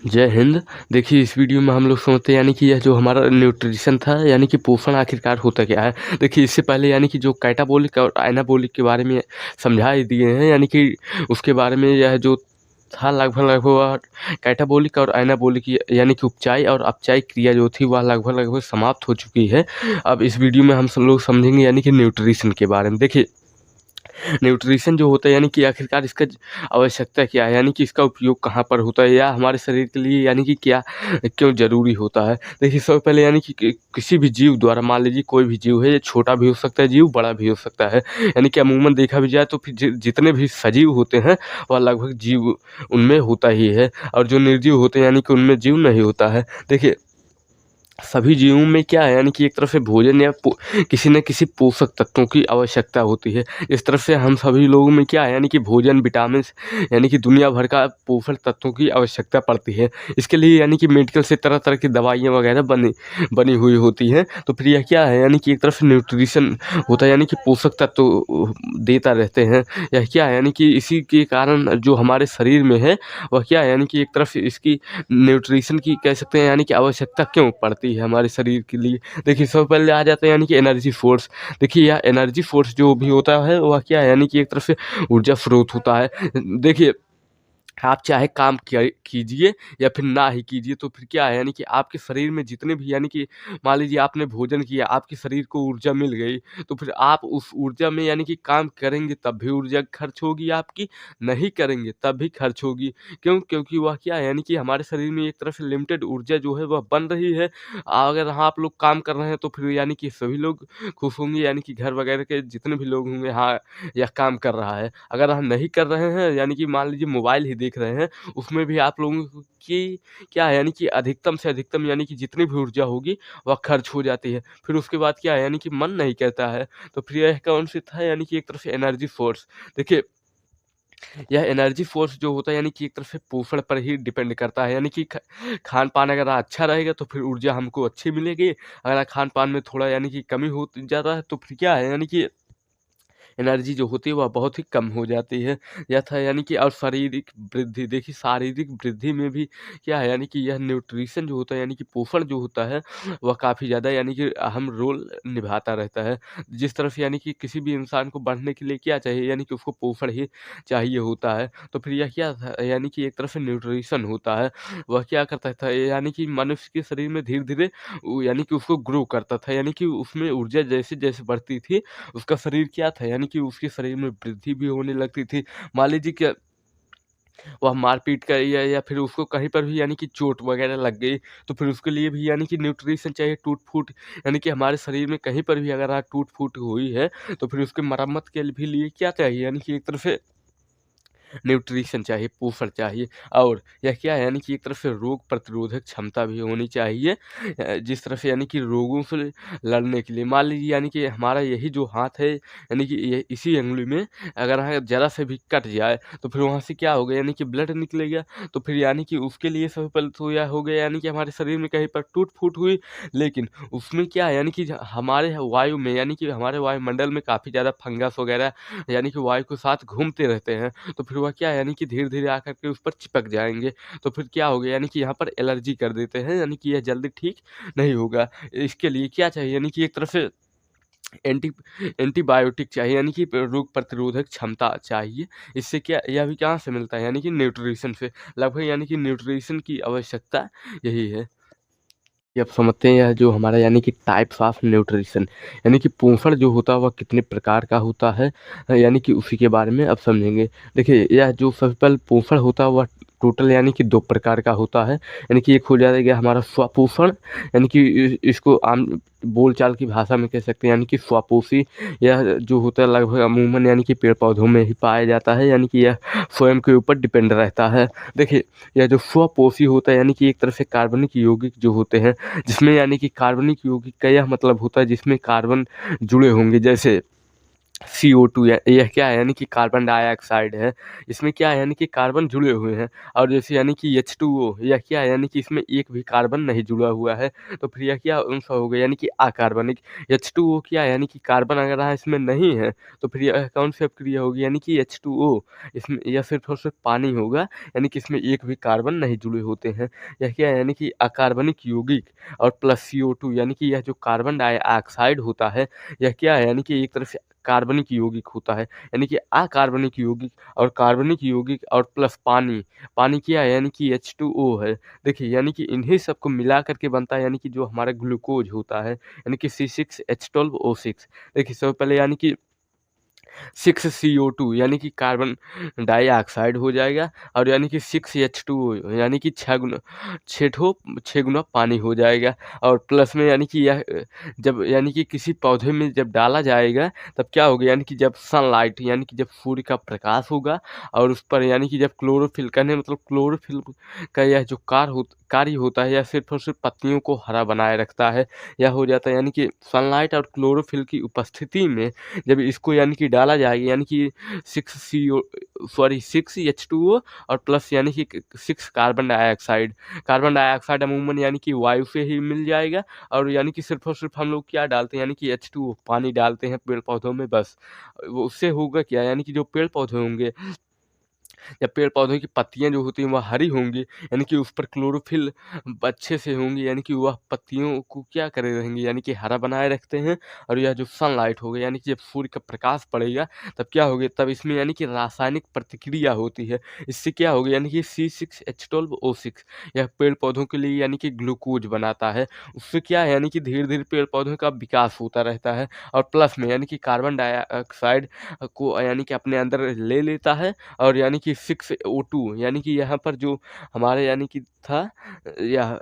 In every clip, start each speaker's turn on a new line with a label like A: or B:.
A: जय हिंद। देखिए इस वीडियो में हम लोग समझते हैं कि यह जो हमारा न्यूट्रिशन था कि पोषण आखिरकार होता क्या है। देखिए इससे पहले कि जो कैटाबॉलिक और एनाबॉलिक के बारे में समझा ही दिए हैं कि उसके बारे में यह जो था लगभग वह कैटाबॉलिक और एनाबॉलिक कि उपचाय और अपचाय क्रिया जो थी वह लगभग समाप्त हो चुकी है। अब इस वीडियो में हम सब लोग समझेंगे कि न्यूट्रिशन के बारे में। देखिए न्यूट्रिशन जो होता है कि आखिरकार इसका आवश्यकता क्या है, कि इसका उपयोग कहाँ पर होता है या हमारे शरीर के लिए कि क्या क्यों ज़रूरी होता है। देखिए सबसे पहले कि किसी भी जीव द्वारा, मान लीजिए कोई भी जीव है, ये छोटा भी हो सकता है जीव, बड़ा भी हो सकता है। कि अमूमन देखा भी जाए तो फिर जितने भी सजीव होते हैं वह लगभग जीव उनमें होता ही है, और जो निर्जीव होते हैं कि उनमें जीव नहीं होता है। देखिए सभी जीवों में क्या है कि एक तरफ से भोजन या किसी न किसी पोषक तत्वों की आवश्यकता होती है। इस तरफ से हम सभी लोगों में क्या है कि भोजन, विटामिन्स कि दुनिया भर का पोषक तत्वों की आवश्यकता पड़ती है। इसके लिए कि मेडिकल से तरह तरह की दवाइयाँ वगैरह बनी बनी हुई होती हैं। तो फिर यह क्या है कि एक तरफ से न्यूट्रिशन होता है कि पोषक तत्व देता रहते हैं। यह क्या है कि इसी के कारण जो हमारे शरीर में है वह क्या है कि एक तरफ से इसकी न्यूट्रिशन की कह सकते हैं कि आवश्यकता क्यों पड़ती है हमारे शरीर के लिए। देखिए सबसे पहले आ जाता है कि एनर्जी फोर्स। देखिए यह एनर्जी फोर्स जो भी होता है वह क्या है कि एक तरफ से ऊर्जा स्रोत होता है। देखिए आप चाहे काम कीजिए या फिर ना ही कीजिए, तो फिर क्या है कि आपके शरीर में जितने भी कि मान लीजिए आपने भोजन किया, आपके शरीर को ऊर्जा मिल गई, तो फिर आप उस ऊर्जा में कि काम करेंगे तब भी ऊर्जा खर्च होगी आपकी, नहीं करेंगे तब भी खर्च होगी। क्यों? क्योंकि वह क्या है कि हमारे शरीर में एक तरह से लिमिटेड ऊर्जा जो है वह बन रही है। अगर हाँ आप लोग काम कर रहे हैं तो फिर कि सभी लोग खुश होंगे, कि घर वगैरह के जितने भी लोग होंगे, हाँ यह काम कर रहा है। अगर हम नहीं कर रहे हैं कि मान लीजिए मोबाइल ही देख रहे हैं, उसमें भी आप लोगों की क्या है कि अधिकतम से अधिकतम कि जितनी भी ऊर्जा होगी वह खर्च हो जाती है। फिर उसके बाद क्या है कि मन नहीं कहता है। तो फिर यह कौन सी था कि एक तरफ से एनर्जी फोर्स। देखिए यह एनर्जी फोर्स जो होता है कि एक तरफ से पोषण पर ही डिपेंड करता है। कि खान-पान अगर अच्छा रहेगा तो फिर ऊर्जा हमको अच्छी मिलेगी। अगर खान-पान में थोड़ा कि कमी हो जाता है तो फिर क्या है कि एनर्जी जो होती है वह बहुत ही कम हो जाती है। यह था कि और शारीरिक वृद्धि। देखिए शारीरिक वृद्धि में भी क्या है कि यह न्यूट्रिशन जो होता है कि पोषण जो होता है वह काफ़ी ज़्यादा कि अहम रोल निभाता रहता है। जिस तरह से कि किसी भी इंसान को बढ़ने के लिए क्या चाहिए कि उसको पोषण ही चाहिए होता है। तो फिर यह क्या था कि एक तरह से न्यूट्रिशन होता है, वह क्या करता था कि मनुष्य के शरीर में धीरे-धीरे कि उसको ग्रो करता था, कि उसमें ऊर्जा जैसे-जैसे बढ़ती थी उसका शरीर क्या था कि उसके शरीर में वृद्धि भी होने लगती थी। मान लीजिए कि वह मार-पीट कर या फिर उसको कहीं पर भी कि चोट वगैरह लग गई, तो फिर उसके लिए भी कि न्यूट्रिशन चाहिए, टूट-फूट कि हमारे शरीर में कहीं पर भी अगर टूट-फूट हुई है, तो फिर उसकी मरम्मत के भी लिए क्या चाहिए कि एक तरफ से न्यूट्रिशन चाहिए, पोषण चाहिए। और यह क्या है कि एक तरफ से रोग प्रतिरोधक क्षमता भी होनी चाहिए। जिस तरह से कि रोगों से लड़ने के लिए मान लीजिए कि हमारा यही जो हाथ है कि ये इसी अंगुली में अगर ज़रा से भी कट जाए तो फिर वहाँ से क्या होगा कि ब्लड निकलेगा। तो फिर कि उसके लिए सबसे पहले तो यह हो गया कि हमारे शरीर में कहीं पर टूट-फूट हुई, लेकिन उसमें क्या है कि हमारे वायु में कि हमारे वायुमंडल में काफ़ी ज़्यादा फंगस वगैरह कि वायु के साथ घूमते रहते हैं। तो फिर वह क्या है कि धीरे-धीरे आकर के उस पर चिपक जाएँगे। तो फिर क्या होगा कि यहाँ पर एलर्जी कर देते हैं कि यह जल्दी ठीक नहीं होगा। इसके लिए क्या चाहिए कि एक तरफ से एंटी एंटीबायोटिक चाहिए कि रोग प्रतिरोधक क्षमता चाहिए। इससे क्या यह भी कहाँ से मिलता है कि न्यूट्रिशन से। लगभग कि न्यूट्रिशन की आवश्यकता यही है। ये आप समझते हैं यह जो हमारा कि टाइप्स ऑफ न्यूट्रिशन कि पोषण जो होता है वह कितने प्रकार का होता है, कि उसी के बारे में अब समझेंगे। देखिए यह जो सबसे पहले पोषण होता है वह टोटल कि 2 प्रकार का होता है। कि एक हो जाएगा हमारा स्वपोषण, कि इसको आम बोलचाल की भाषा में कह सकते हैं कि स्वपोषी। यह जो होता है लगभग अमूमन कि पेड़-पौधों में ही पाया जाता है, कि यह स्वयं के ऊपर डिपेंड रहता है। देखिए यह जो स्वपोषी होता है कि एक तरह से कार्बनिक यौगिक जो होते हैं, जिसमें कि कार्बनिक यौगिक का यह मतलब होता है जिसमें कार्बन जुड़े होंगे। जैसे CO2 यह क्या है यानी कि कार्बन डाइऑक्साइड है। इसमें क्या है यानी कि कार्बन जुड़े हुए हैं और जैसे यानी कि H2O यह क्या है यानी कि इसमें एक भी कार्बन नहीं जुड़ा हुआ है। तो फिर यह क्या सा हो गया यानी कि अकार्बनिक। H2O क्या है यानी कि कार्बन अगर यहाँ इसमें नहीं है तो फिर यह कौन सी अभिक्रिया होगी यानी कि H2O। इसमें यह सिर्फ और सिर्फ पानी होगा यानी कि इसमें एक भी कार्बन नहीं जुड़े होते हैं। यह क्या है यानी कि अकार्बनिक यौगिक और प्लस CO2 यानी कि यह जो कार्बन डाइऑक्साइड होता है यह क्या है यानी कि एक तरह से कार्बनिक यौगिक होता है यानी कि अकार्बनिक यौगिक और कार्बनिक यौगिक और प्लस पानी। पानी क्या है यानी कि H2O है। देखिए यानी कि इन्हीं सबको मिला करके बनता है यानी कि जो हमारा ग्लूकोज होता है यानी कि C6H12O6। देखिए सबसे पहले यानी कि 6CO2 यानी कि कार्बन डाइऑक्साइड हो जाएगा और यानी कि 6H2O यानी कि 6 गुना पानी हो जाएगा और प्लस में यानी कि यह जब यानी कि किसी पौधे में जब डाला जाएगा तब क्या होगा यानी कि जब सनलाइट यानी कि जब सूर्य का प्रकाश होगा और उस पर यानी कि जब क्लोरोफिल कहने मतलब क्लोरोफिल का यह जो कार्य होता है यह सिर्फ और सिर्फ पत्तियों को हरा बनाए रखता है। यह हो जाता है यानी कि सनलाइट और क्लोरोफिल की उपस्थिति में जब इसको यानी कि डाला जाएगा यानी कि 6H2O और प्लस यानी कि 6 कार्बन डाइऑक्साइड अमूमन यानी कि वायु से ही मिल जाएगा और यानी कि सिर्फ और सिर्फ हम लोग क्या डालते हैं यानी कि H2O पानी डालते हैं पेड़ पौधों में बस। वो उससे होगा क्या यानी कि जो पेड़ पौधे होंगे या पेड़ पौधों की पत्तियाँ जो होती हैं वह हरी होंगी यानी कि उस पर क्लोरोफिल अच्छे से होंगी यानी कि वह पत्तियों को क्या करे रहेंगी यानी कि हरा बनाए रखते हैं। और यह जो सनलाइट हो गई यानी कि जब सूर्य का प्रकाश पड़ेगा तब क्या होगा तब इसमें यानी कि रासायनिक प्रतिक्रिया होती है। इससे क्या होगा यानी कि C6H12O6 यह पेड़ पौधों के लिए यानी कि ग्लूकोज बनाता है। उससे क्या है यानी कि धीरे धीरे पेड़ पौधों का विकास होता रहता है और प्लस में यानी कि कार्बन डाइऑक्साइड को यानी कि अपने अंदर ले लेता है और यानी कि 6O2 यानी कि यहाँ पर जो हमारे यानी कि था यह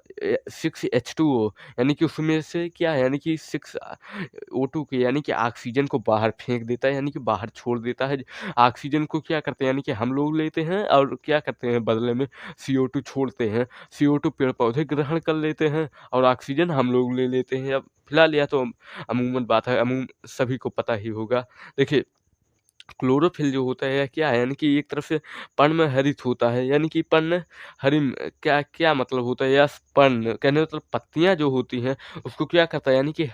A: 6H2O यानी कि उसमें से क्या है यानी कि 6O2 के यानी कि ऑक्सीजन को बाहर फेंक देता है यानी कि बाहर छोड़ देता है। ऑक्सीजन को क्या करते हैं यानी कि हम लोग लेते हैं और क्या करते हैं बदले में CO2 छोड़ते हैं। CO2 पेड़ पौधे ग्रहण कर लेते हैं और ऑक्सीजन हम लोग ले लेते हैं। अब फिलहाल यह तो अमूमन बात है, सभी को पता ही होगा। देखिए क्लोरोफिल जो होता है क्या है यानी कि एक तरफ से पर्णहरित होता है यानी कि पर्णहरित क्या क्या मतलब होता है या पर्ण कहने मतलब पत्तियां जो होती हैं उसको क्या करता है यानी कि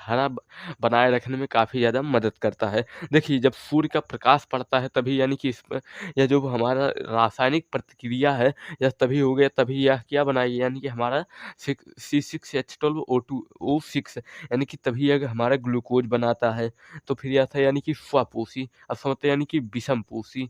A: बनाए रखने में काफ़ी ज़्यादा मदद करता है। देखिए जब सूर्य का प्रकाश पड़ता है तभी यानी कि इसमें यह जो हमारा रासायनिक प्रतिक्रिया है यह तभी हो गया तभी यह क्या बनाएगी यानी कि हमारा C6H12O6 यानी कि तभी यह हमारा ग्लूकोज बनाता है। तो फिर यह था यानी कि स्वापोषी अब समझते हैं यानी कि विषमपोषी।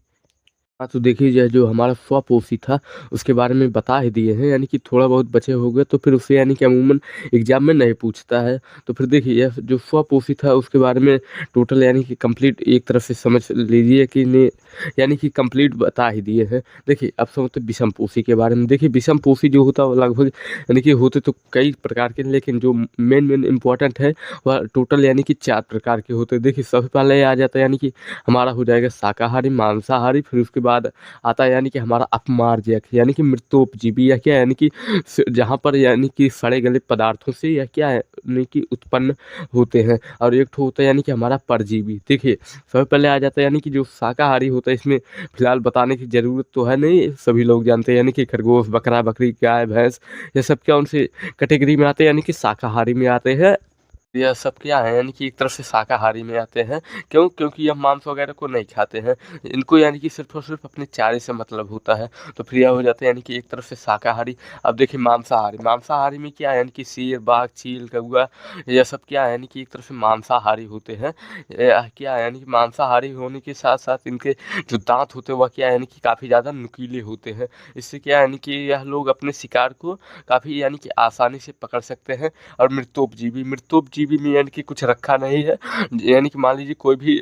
A: हाँ, तो देखिए यह जो हमारा स्वपोषी था उसके बारे में बता ही दिए हैं यानी कि थोड़ा बहुत बचे हो गए तो फिर उससे यानी कि अमूमन एग्जाम में नहीं पूछता है। तो फिर देखिए यह जो स्वपोषी था उसके बारे में टोटल यानी कि कंप्लीट एक तरफ से समझ लीजिए कि ने यानी कि कंप्लीट बता ही दिए हैं। देखिए अब समझते हैं विषमपोषी के बारे में। देखिए विषमपोषी जो होता है वो लगभग यानी कि होते तो कई प्रकार के लेकिन जो मेन इम्पोर्टेंट है वह टोटल यानी कि 4 प्रकार के होते हैं। देखिए सबसे पहले आ जाता है यानी कि हमारा हो जाएगा शाकाहारी, मांसाहारी, फिर उसके बाद आता है यानी कि हमारा अपमार्जक यानी कि मृतोपजीवी या क्या यानी कि जहाँ पर यानी कि सड़े गले पदार्थों से या क्या है यानी कि उत्पन्न होते हैं। और एक ठो होता है यानी कि हमारा परजीवी। देखिए सबसे पहले आ जाता है यानी कि जो शाकाहारी होता है इसमें फिलहाल बताने की ज़रूरत तो है नहीं, सभी लोग जानते हैं यानी कि खरगोश, बकरा, बकरी, गाय, भैंस ये सब क्या उनसे कैटेगरी में आते हैं यानी कि शाकाहारी में आते हैं। यह सब क्या है यानी कि एक तरफ से शाकाहारी में आते हैं। क्यों? क्योंकि यह मांस वगैरह को नहीं खाते हैं। इनको यानी कि सिर्फ़ और सिर्फ़ अपने चारे से मतलब होता है। तो फिर यह हो जाता है यानी कि एक तरफ से शाकाहारी। अब देखिए मांसाहारी, मांसाहारी में क्या है यानी कि शेर, बाघ, चील, कौवा यह सब क्या है यानी कि एक तरफ से मांसाहारी होते हैं। क्या है यानी कि मांसाहारी होने के साथ-साथ इनके जो दाँत होते हैं वह क्या है यानी कि काफ़ी ज़्यादा नुकीले होते हैं। इससे क्या है यानी कि यह लोग अपने शिकार को काफ़ी यानी कि आसानी से पकड़ सकते हैं। और मृतोपजीवी में यानी कि कुछ रखा नहीं है। यानी कि मान लीजिए कोई भी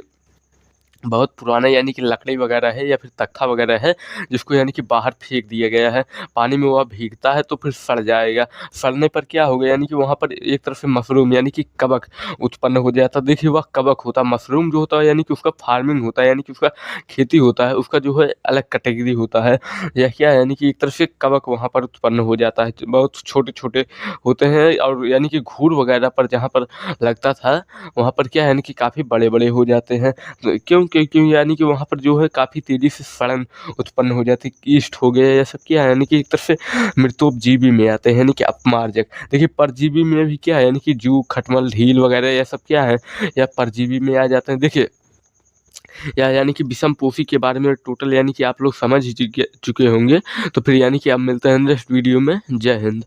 A: बहुत पुराना यानी कि लकड़ी वगैरह है या फिर तख्ता वगैरह है जिसको यानी कि बाहर फेंक दिया गया है। पानी में वह भीगता है तो फिर सड़ जाएगा। सड़ने पर क्या होगा यानी कि वहाँ पर एक तरह से मशरूम यानी कि कवक उत्पन्न हो जाता है। देखिए वह कवक होता है, मशरूम जो होता है यानी कि उसका फार्मिंग होता है यानी कि उसका खेती होता है, उसका जो है अलग कैटेगरी होता है। यह क्या है यानी कि एक तरह से कवक वहाँ पर उत्पन्न हो जाता है। बहुत छोटे-छोटे होते हैं और यानी कि घूर वगैरह पर जहाँ पर लगता था वहाँ पर क्या है यानी कि काफ़ी बड़े-बड़े हो जाते हैं। तो क्यों? क्योंकि यानी कि वहाँ पर जो है काफ़ी तेज़ी से सड़न उत्पन्न हो जाती है, कीस्ट हो गए, या सब क्या है यानी कि एक तरह से मृतोपजीवी में आते हैं, यानी कि अपमार्जक। देखिए परजीवी में भी क्या है यानी कि जूं, खटमल, ढील वगैरह ये सब क्या है या परजीवी में आ जाते हैं। देखिए या यानी कि विषमपोषी के बारे में टोटल यानी कि आप लोग समझ ही चुके होंगे। तो फिर यानी कि अब मिलते हैं नेक्स्ट वीडियो में। जय हिंद।